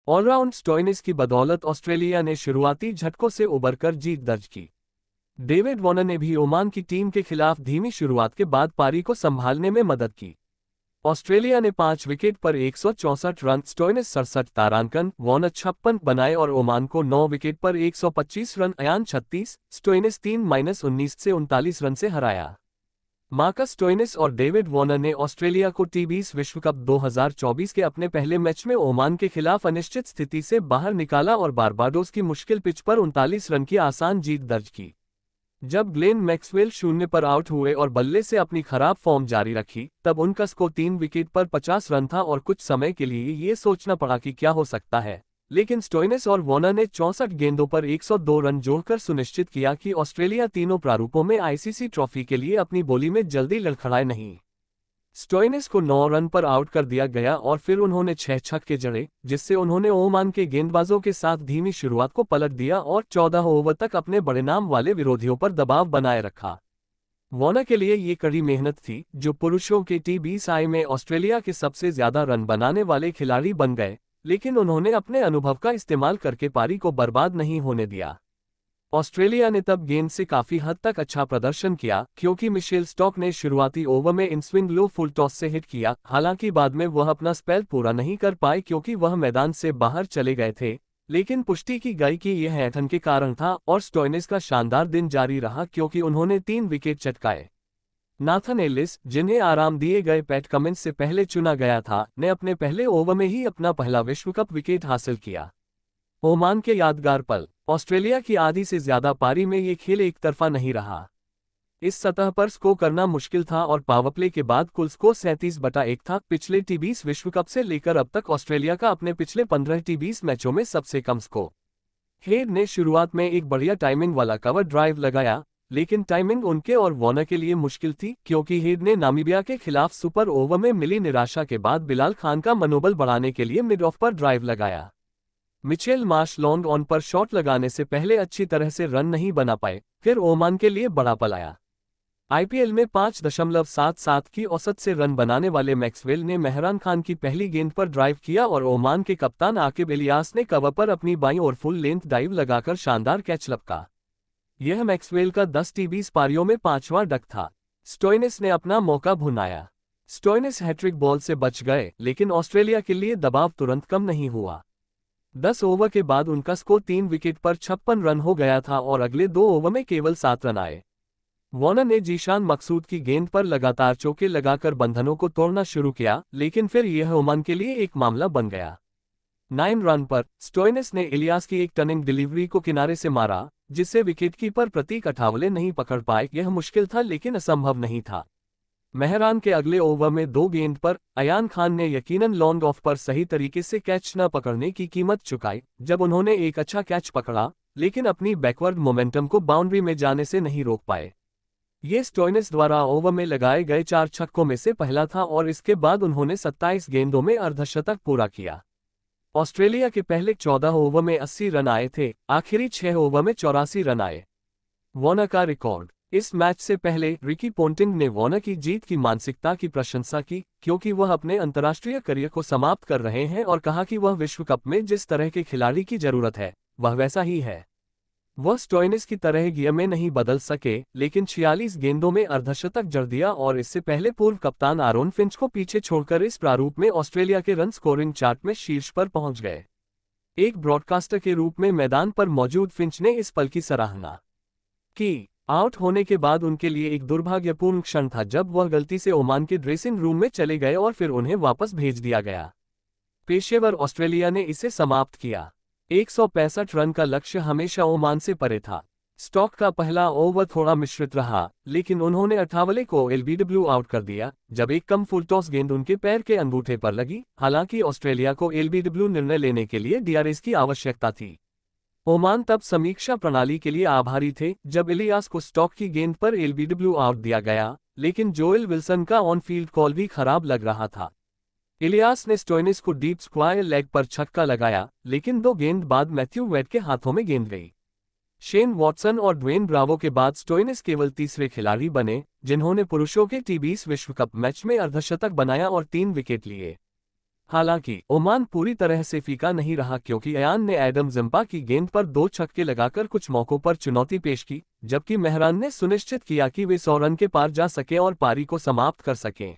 All-round Stoinis की बदौलत Australia ने शुरुआती झटकों से उबरकर जीत दर्ज की। डेविड वार्नर ने भी ओमान की टीम के खिलाफ धीमी शुरुआत के बाद पारी को संभालने में मदद की। ऑस्ट्रेलिया ने 5 विकेट पर 164 रन, स्टोइनिस 67 तारांकन, वार्नर 56 बनाए और ओमान को 9 विकेट पर 125 रन, अयान 36, स्टोइनिस 3-19 से 39 रन से हराया। मार्कस स्टोइनिस और डेविड वार्नर ने ऑस्ट्रेलिया को टी20 विश्व कप 2024 के अपने पहले मैच में ओमान के खिलाफ अनिश्चित स्थिति से बाहर निकाला और बारबाडोस की मुश्किल पिच पर 39 रन की आसान जीत दर्ज की। जब ग्लेन मैक्सवेल 0 पर आउट हुए और बल्ले से अपनी खराब फॉर्म जारी रखी, तब उनका स्कोर 3 विकेट पर 50 रन था और कुछ समय के लिए ये सोचना पड़ा कि क्या हो सकता है, लेकिन स्टोइनिस और वार्नर ने 64 गेंदों पर 102 रन जोड़कर सुनिश्चित किया कि ऑस्ट्रेलिया तीनों प्रारूपों में आईसीसी ट्रॉफी के लिए अपनी बोली में जल्दी लड़खड़ाए नहीं। स्टोइनिस को 9 रन पर आउट कर दिया गया और फिर उन्होंने 6 छक्के जड़े, जिससे उन्होंने ओमान के गेंदबाजों के साथ धीमी शुरुआत को पलट दिया और 14 ओवर तक अपने बड़े नाम वाले विरोधियों पर दबाव बनाए रखा। वार्नर के लिए ये कड़ी मेहनत थी, जो पुरुषों के टी20 में ऑस्ट्रेलिया के सबसे ज्यादा रन बनाने वाले खिलाड़ी बन गए, लेकिन उन्होंने अपने अनुभव का इस्तेमाल करके पारी को बर्बाद नहीं होने दिया। ऑस्ट्रेलिया ने तब गेंद से काफी हद तक अच्छा प्रदर्शन किया, क्योंकि मिशेल स्टॉक ने शुरुआती ओवर में in swing low full toss से हिट किया। हालांकि बाद में वह अपना स्पेल पूरा नहीं कर पाए क्योंकि वह मैदान से बाहर चले गए थे, लेकिन पुष्टि की गई कि यह ऐंठन के कारण था और स्टोइनिस का शानदार दिन जारी रहा क्योंकि उन्होंने 3 विकेट चटकाए। नाथन एलिस, जिन्हें आराम दिए गए पैट कमिंस से पहले चुना गया था, ने अपने पहले ओवर में ही अपना पहला विश्व कप विकेट हासिल किया। ओमान के यादगार पल। ऑस्ट्रेलिया की आधी से ज्यादा पारी में ये खेल एक तरफा नहीं रहा। इस सतह पर स्कोर करना मुश्किल था और पावरप्ले के बाद कुल स्कोर 37/1 था। पिछले टी20 विश्व कप से लेकर अब तक ऑस्ट्रेलिया का अपने पिछले 15 टी20 मैचों में सबसे कम स्कोर। हेड ने शुरुआत में एक बढ़िया टाइमिंग वाला कवर ड्राइव लगाया, लेकिन टाइमिंग उनके और वार्नर के लिए मुश्किल थी क्योंकि हेड ने नामीबिया के खिलाफ सुपर ओवर में मिली निराशा के बाद बिलाल खान का मनोबल बढ़ाने के लिए मिड ऑफ पर ड्राइव लगाया। मिचेल मार्श लॉन्ग ऑन पर शॉट लगाने से पहले अच्छी तरह से रन नहीं बना पाए, फिर ओमान के लिए बड़ा पल आया। आईपीएल में 5.77 की औसत से रन बनाने वाले मैक्सवेल ने मेहरान खान की पहली गेंद पर ड्राइव किया और ओमान के कप्तान आकिब इलियास ने कवर पर अपनी बाईं ओर फुल लेंथ डाइव लगाकर शानदार कैच लपका। यह मैक्सवेल का 10 टी20 पारियों में 5वां डक था। स्टोइनिस ने अपना मौका भुनाया। स्टोइनिस हैट्रिक बॉल से बच गए, लेकिन ऑस्ट्रेलिया के लिए दबाव तुरंत कम नहीं हुआ। 10 ओवर के बाद उनका स्कोर 3 विकेट पर 56 रन हो गया था और अगले 2 ओवर में केवल 7 रन आए। वार्नर ने जीशान मकसूद की गेंद पर लगातार चौके लगाकर बंधनों को तोड़ना शुरू किया, लेकिन फिर यह ओमान के लिए एक मामला बन गया। 9 रन पर स्टोइनिस ने इलियास की एक टर्निंग डिलीवरी को किनारे से मारा, जिससे विकेटकीपर प्रतीक अठावले नहीं पकड़ पाए। यह मुश्किल था लेकिन असंभव नहीं था। मेहरान के अगले ओवर में 2 गेंद पर अयान खान ने यकीनन लॉन्ग ऑफ पर सही तरीके से कैच न पकड़ने की कीमत चुकाई। जब उन्होंने एक अच्छा कैच पकड़ा, लेकिन अपनी बैकवर्ड मोमेंटम को बाउंड्री में जाने से नहीं रोक पाए। ये स्टोइनिस द्वारा ओवर में लगाए गए 4 छक्कों में से पहला था और इसके बाद उन्होंने 27 गेंदों में अर्धशतक पूरा किया। ऑस्ट्रेलिया के पहले 14 ओवर में 80 रन आए थे, आखिरी 6 ओवर में 84 रन आए। वार्नर का रिकॉर्ड। इस मैच से पहले रिकी पोंटिंग ने वार्नर की जीत की मानसिकता की प्रशंसा की, क्योंकि वह अपने अंतर्राष्ट्रीय करियर को समाप्त कर रहे हैं और कहा कि वह विश्व कप में जिस तरह के खिलाड़ी की जरूरत है, वह वैसा ही है। वह स्टोइनिस की तरह गियर में नहीं बदल सके, लेकिन 46 गेंदों में अर्धशतक जड़ दिया और इससे पहले पूर्व कप्तान आरोन फिंच को पीछे छोड़कर इस प्रारूप में ऑस्ट्रेलिया के रन स्कोरिंग चार्ट में शीर्ष पर पहुंच गए। एक ब्रॉडकास्टर के रूप में मैदान पर मौजूद फिंच ने इस पल की सराहना की। आउट होने के बाद उनके लिए एक दुर्भाग्यपूर्ण क्षण था जब वह गलती से ओमान के ड्रेसिंग रूम में चले गए और फिर उन्हें वापस भेज दिया गया। पेशेवर ऑस्ट्रेलिया ने इसे समाप्त किया। 165 रन का लक्ष्य हमेशा ओमान से परे था। स्टॉक का पहला ओवर थोड़ा मिश्रित रहा, लेकिन उन्होंने अठावले को एलबीडब्ल्यू आउट कर दिया जब एक कम फुल टॉस गेंद उनके पैर के अंगूठे पर लगी। हालांकि ऑस्ट्रेलिया को एलबीडब्ल्यू निर्णय लेने के लिए डीआरएस की आवश्यकता थी। ओमान तब समीक्षा प्रणाली के लिए आभारी थे जब इलियास को स्टॉक की गेंद पर एलबीडब्ल्यू आउट दिया गया, लेकिन जोएल विल्सन का ऑन फील्ड कॉल भी खराब लग रहा था। इलियास ने स्टोइनिस को डीप स्क्वायर लेग पर छक्का लगाया, लेकिन 2 गेंद बाद मैथ्यू वेड के हाथों में गेंद गई। शेन वॉटसन और ड्वेन ब्रावो के बाद स्टोइनिस केवल तीसरे खिलाड़ी बने जिन्होंने पुरुषों के टी20 विश्व कप मैच में अर्धशतक बनाया और 3 विकेट लिए। हालांकि ओमान पूरी तरह से फीका नहीं रहा क्योंकि अयान ने एडम जिम्पा की गेंद पर 2 छक्के लगाकर कुछ मौकों पर चुनौती पेश की, जबकि मेहरान ने सुनिश्चित किया कि वे 100 रन के पार जा सकें और पारी को समाप्त कर सकें।